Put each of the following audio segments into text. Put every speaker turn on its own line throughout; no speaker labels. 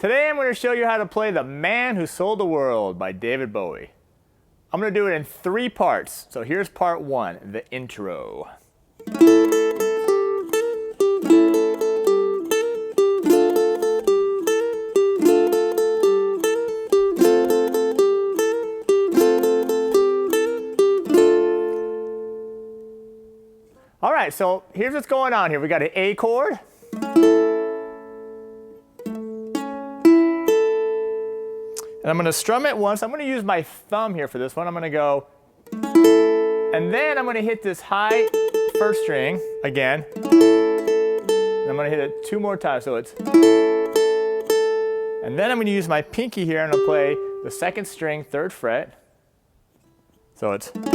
Today I'm going to show you how to play The Man Who Sold the World by David Bowie. I'm going to do it in 3 parts. So here's part 1, the intro. All right, so here's what's going on here. We got an A chord. And I'm going to strum it once. I'm going to use my thumb here for this one. I'm going to go, and then I'm going to hit this high first string again. And I'm going to hit it 2 more times, so it's, and then I'm going to use my pinky here and I'll play the 2nd string, 3rd fret. So it's, and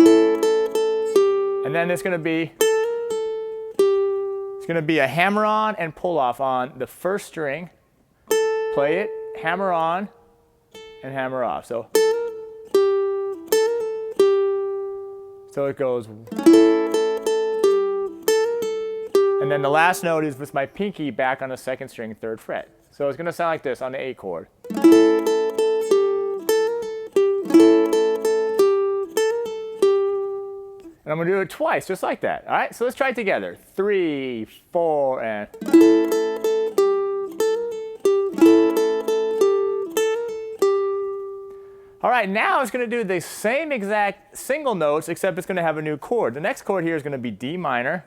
then it's going to be a hammer on and pull off on the 1st string. Play it, hammer on, and hammer off. So it goes. And then the last note is with my pinky back on the 2nd string, 3rd fret. So it's going to sound like this on the A chord. And I'm going to do it twice, just like that. All right, so let's try it together. 3, 4, and. All right, now it's going to do the same exact single notes, except it's going to have a new chord. The next chord here is going to be D minor.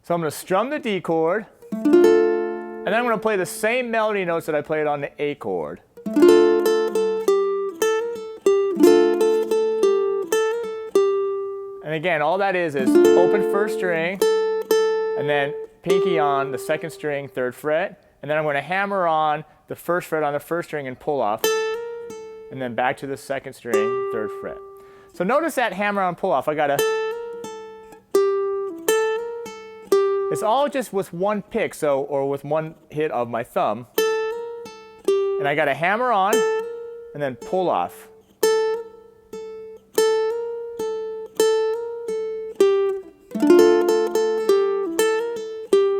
So I'm going to strum the D chord, and then I'm going to play the same melody notes that I played on the A chord. And again, all that is open 1st string, and then pinky on the 2nd string, 3rd fret, and then I'm going to hammer on the 1st fret on the 1st string and pull off, and then back to the 2nd string, 3rd fret. So notice that hammer on pull off. I gotta. It's all just with 1 pick, or with 1 hit of my thumb, and I got to hammer on and then pull off.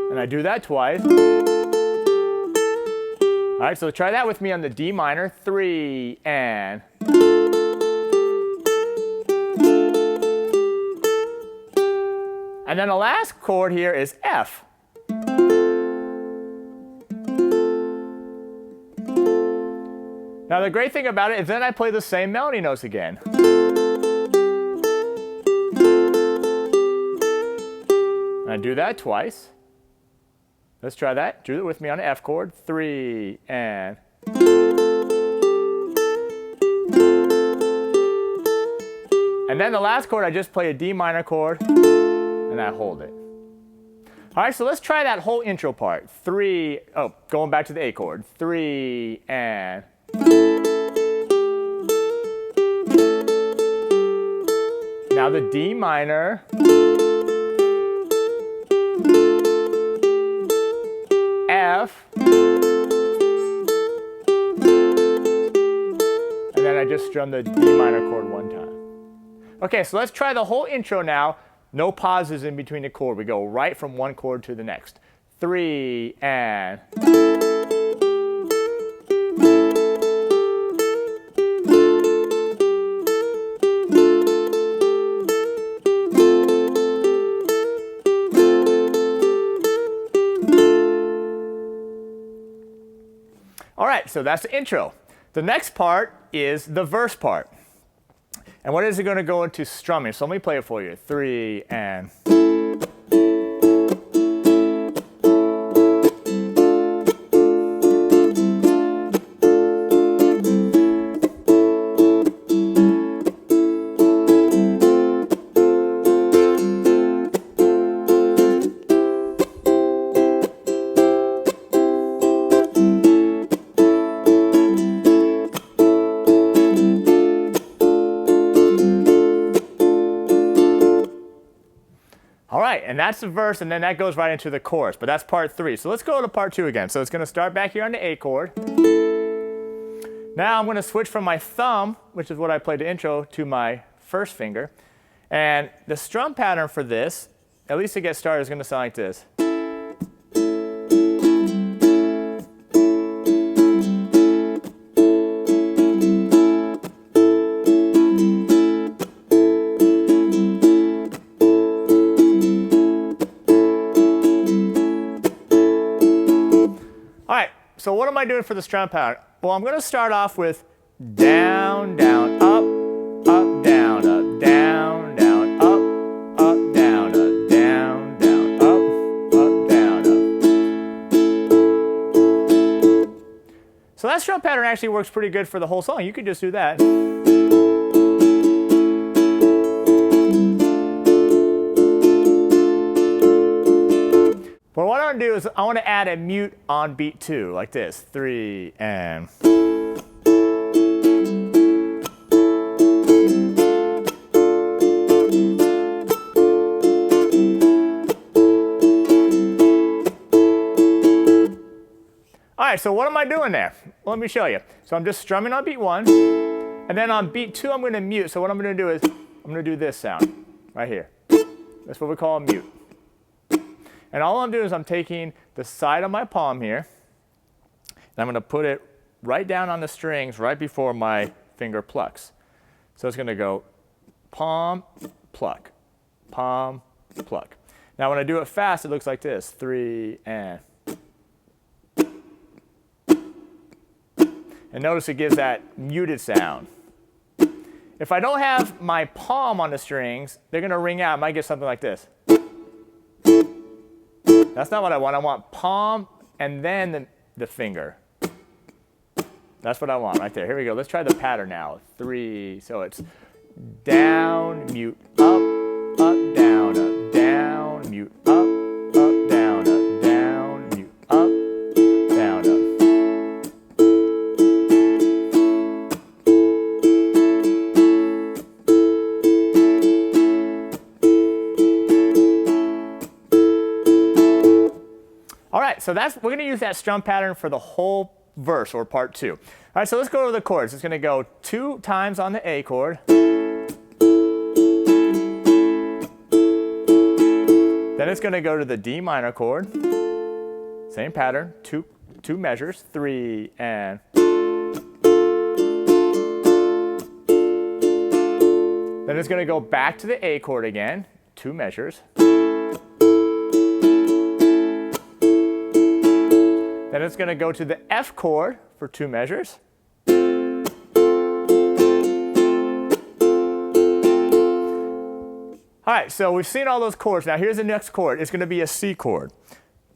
And I do that twice. All right, so try that with me on the D minor. 3, and. And then the last chord here is F. Now the great thing about it is then I play the same melody notes again. And I do that twice. Let's try that. Do it with me on the F chord. 3, and. And then the last chord, I just play a D minor chord, and I hold it. All right, so let's try that whole intro part. 3, going back to the A chord. 3, and. Now the D minor. F, and then I just strum the D minor chord 1 time. Okay, so let's try the whole intro now. No pauses in between the chord. We go right from 1 chord to the next. 3, and. All right, so that's the intro. The next part is the verse part. And what is it going to go into strumming? So let me play it for you. 3, and. All right, and that's the verse, and then that goes right into the chorus, but that's part 3. So let's go to part 2 again. So it's going to start back here on the A chord. Now I'm going to switch from my thumb, which is what I played the intro, to my first finger. And the strum pattern for this at least to get started, is going to sound like this. All right, so what am I doing for the strum pattern? Well, I'm going to start off with down, down, up, up, down, up, down, down, up, up, down, up, down, down, up, up, down, up. So that strum pattern actually works pretty good for the whole song. You could just do that. But what I want to do is I want to add a mute on beat 2, like this. 3 and. All right, so what am I doing there? Well, let me show you. So I'm just strumming on beat 1, and then on beat 2 I'm going to mute. So what I'm going to do is I'm going to do this sound right here. That's what we call a mute. And all I'm doing is I'm taking the side of my palm here, and I'm going to put it right down on the strings right before my finger plucks. So it's going to go palm, pluck, palm, pluck. Now when I do it fast, it looks like this. 3 and. And notice it gives that muted sound. If I don't have my palm on the strings, they're going to ring out. I might get something like this. That's not what I want. I want palm and then the finger. That's what I want right there. Here we go. Let's try the pattern now. 3. So it's down, mute, up, up, down, mute, up, down, mute, up, down, up. All right, so we're going to use that strum pattern for the whole verse, or part 2. All right, so let's go over the chords. It's going to go 2 times on the A chord. Then it's going to go to the D minor chord. Same pattern, two measures, 3 and. Then it's going to go back to the A chord again, 2 measures. Then it's going to go to the F chord for 2 measures. All right, so we've seen all those chords. Now here's the next chord. It's going to be a C chord.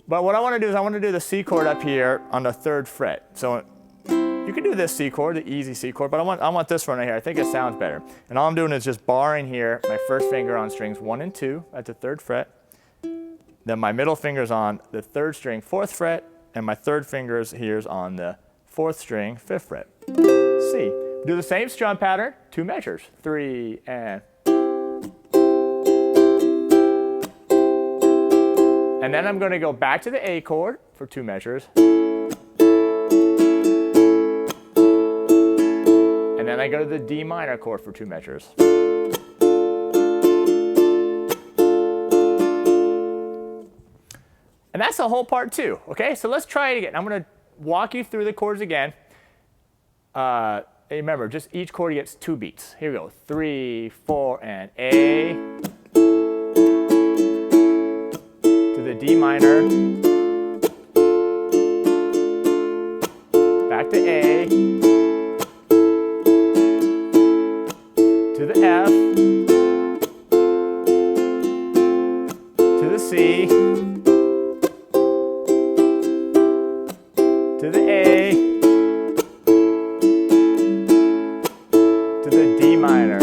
But what I want to do is I want to do the C chord up here on the 3rd fret. So you can do this C chord, the easy C chord, but I want this one right here. I think it sounds better. And all I'm doing is just barring here my first finger on strings 1 and 2 at the 3rd fret. Then my middle finger's on the 3rd string, 4th fret. And my 3rd finger here's on the 4th string, 5th fret. C. Do the same strum pattern, 2 measures. 3 and. And then I'm going to go back to the A chord for 2 measures. And then I go to the D minor chord for 2 measures. And that's the whole part 2, okay? So let's try it again. I'm going to walk you through the chords again. Remember, just each chord gets 2 beats. Here we go. 3, 4, and A. To the D minor. Back to A. To the F. To the C. To the A, to the D minor.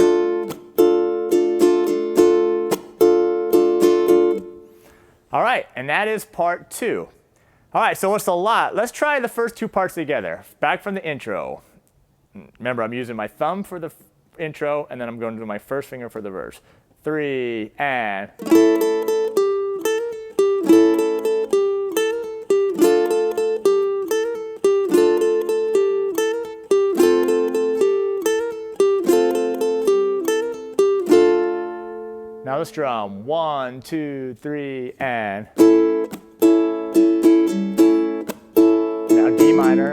All right, and that is part 2. All right, so it's a lot. Let's try the first 2 parts together. Back from the intro. Remember, I'm using my thumb for the intro, and then I'm going to do my first finger for the verse. 3 and. Now Now let's drum. 1, 2, 3, and. Now D minor.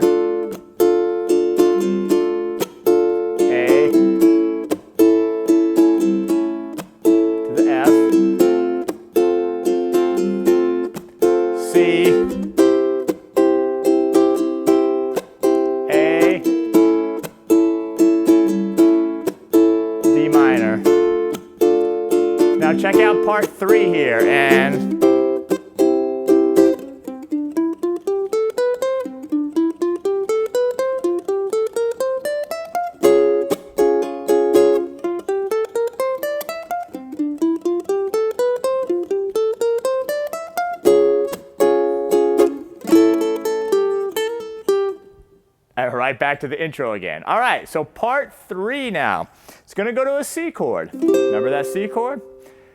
A. To the F. C. A. D minor. Now check out part 3 here, and right back to the intro again. All right, so part 3 now. It's going to go to a C chord. Remember that C chord?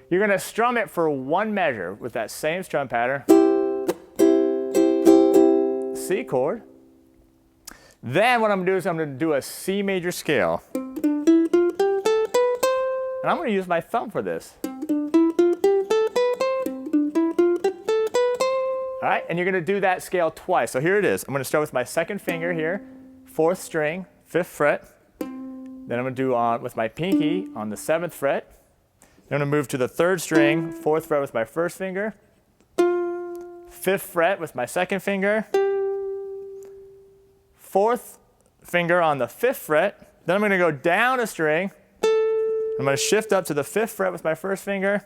You're going to strum it for 1 measure with that same strum pattern. C chord. Then what I'm going to do is I'm going to do a C major scale. And I'm going to use my thumb for this. All right, and you're going to do that scale twice. So here it is. I'm going to start with my second finger here, 4th string, 5th fret. Then I'm going to do on with my pinky on the 7th fret. Then I'm going to move to the 3rd string, 4th fret with my 1st finger, 5th fret with my 2nd finger, 4th finger on the 5th fret. Then I'm going to go down a string. I'm going to shift up to the 5th fret with my 1st finger,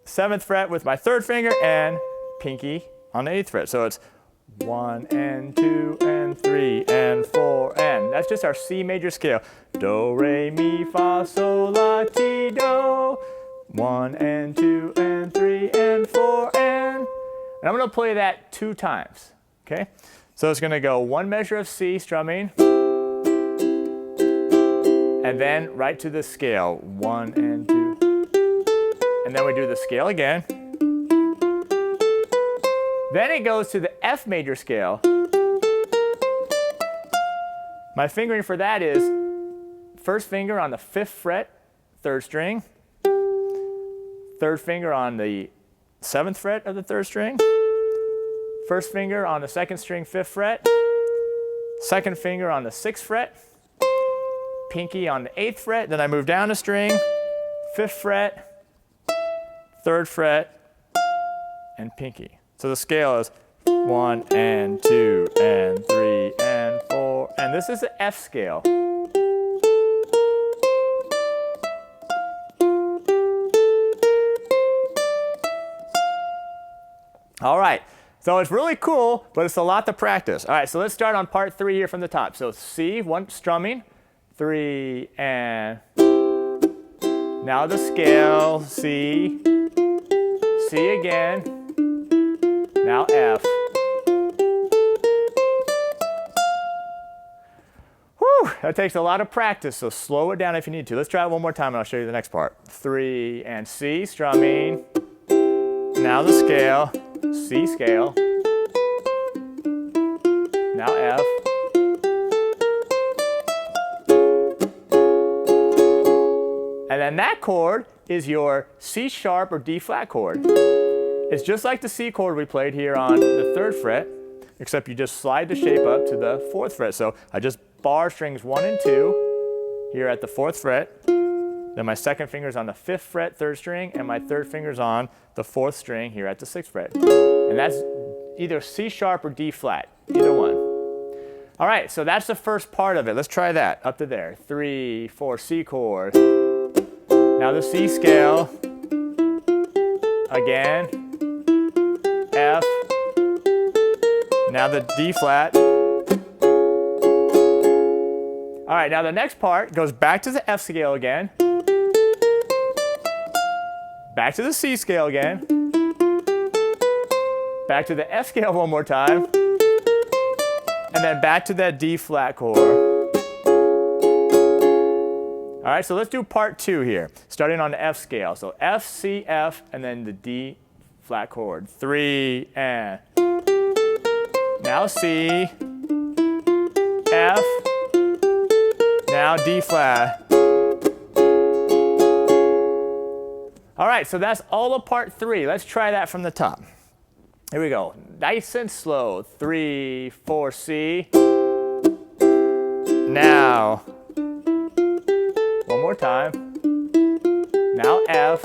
7th fret with my 3rd finger, and pinky on the 8th fret. So it's 1 and 2 and 3 and 4 and. That's just our C major scale. Do, re, mi, fa, sol, la, ti, do. 1 and 2 and 3 and 4 and. And I'm going to play that 2 times. Okay? So it's going to go 1 measure of C strumming. And then right to the scale. 1 and 2. And then we do the scale again. Then it goes to the F major scale. My fingering for that is 1st finger on the 5th fret, 3rd string. 3rd finger on the 7th fret of the 3rd string. 1st finger on the 2nd string, 5th fret. 2nd finger on the 6th fret. Pinky on the 8th fret. Then I move down a string, 5th fret, 3rd fret, and pinky. So the scale is 1 and 2 and 3 and 4. And this is the F scale. All right. So it's really cool, but it's a lot to practice. All right, so let's start on part 3 here from the top. So C, 1 strumming, 3 and. Now the scale, C, C again. Now F. Whew, that takes a lot of practice, so slow it down if you need to. Let's try it one more time and I'll show you the next part. 3 and C, strumming. Now the scale, C scale. Now F. And then that chord is your C sharp or D flat chord. It's just like the C chord we played here on the 3rd fret, except you just slide the shape up to the 4th fret. So I just bar strings 1 and 2 here at the 4th fret. Then my 2nd finger's on the 5th fret, 3rd string, and my 3rd finger's on the 4th string here at the 6th fret. And that's either C sharp or D flat, either one. All right, so that's the first part of it. Let's try that up to there. 3, 4, C chord. Now the C scale. Again. F. Now the D flat. All right, now the next part goes back to the F scale again. Back to the C scale again. Back to the F scale one more time. And then back to that D flat chord. All right, so let's do part 2 here, starting on the F scale. So F, C, F, and then the D flat chord. 3 and. Now C, F, now D flat. All right, so that's all of part 3. Let's try that from the top. Here we go. Nice and slow. 3, 4, C. Now, one more time. Now F.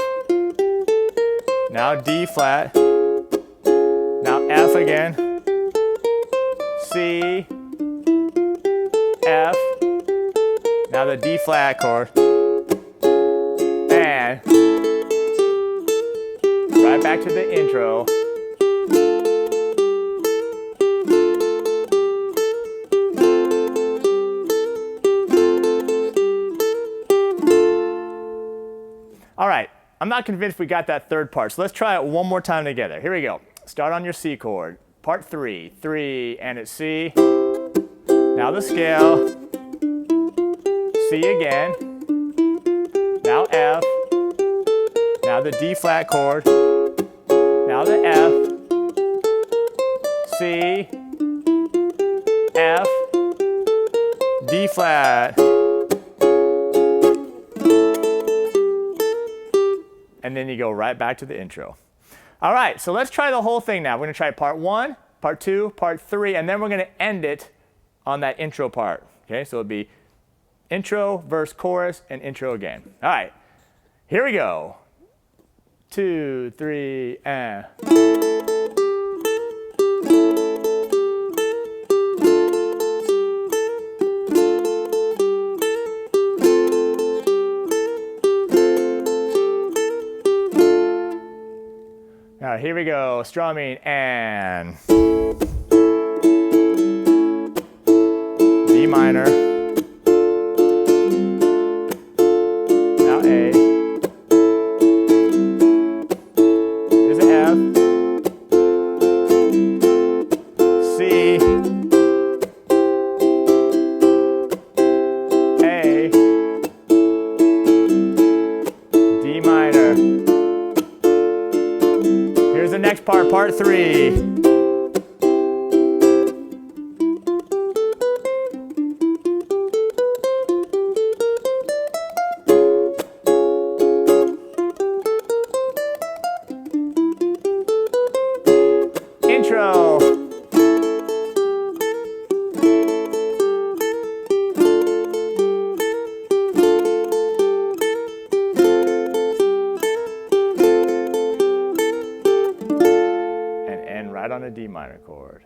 Now D flat. Now F again. C. F. Now the D flat chord. And right back to the intro. All right, I'm not convinced we got that third part, so let's try it one more time together. Here we go. Start on your C chord. Part 3, 3, and it's C. Now the scale. C again. Now F. Now the D flat chord. Now the F. C. F. D flat. And then you go right back to the intro. All right, so let's try the whole thing now. We're gonna try part 1, part 2, part 3, and then we're gonna end it on that intro part. Okay, so it'll be intro, verse, chorus, and intro again. All right, here we go. 2, 3, and. Now here we go, strumming and D minor. Now A. Here's an F. C. A. D minor. Here's the next part, part 3. Intro. Right on a D minor chord.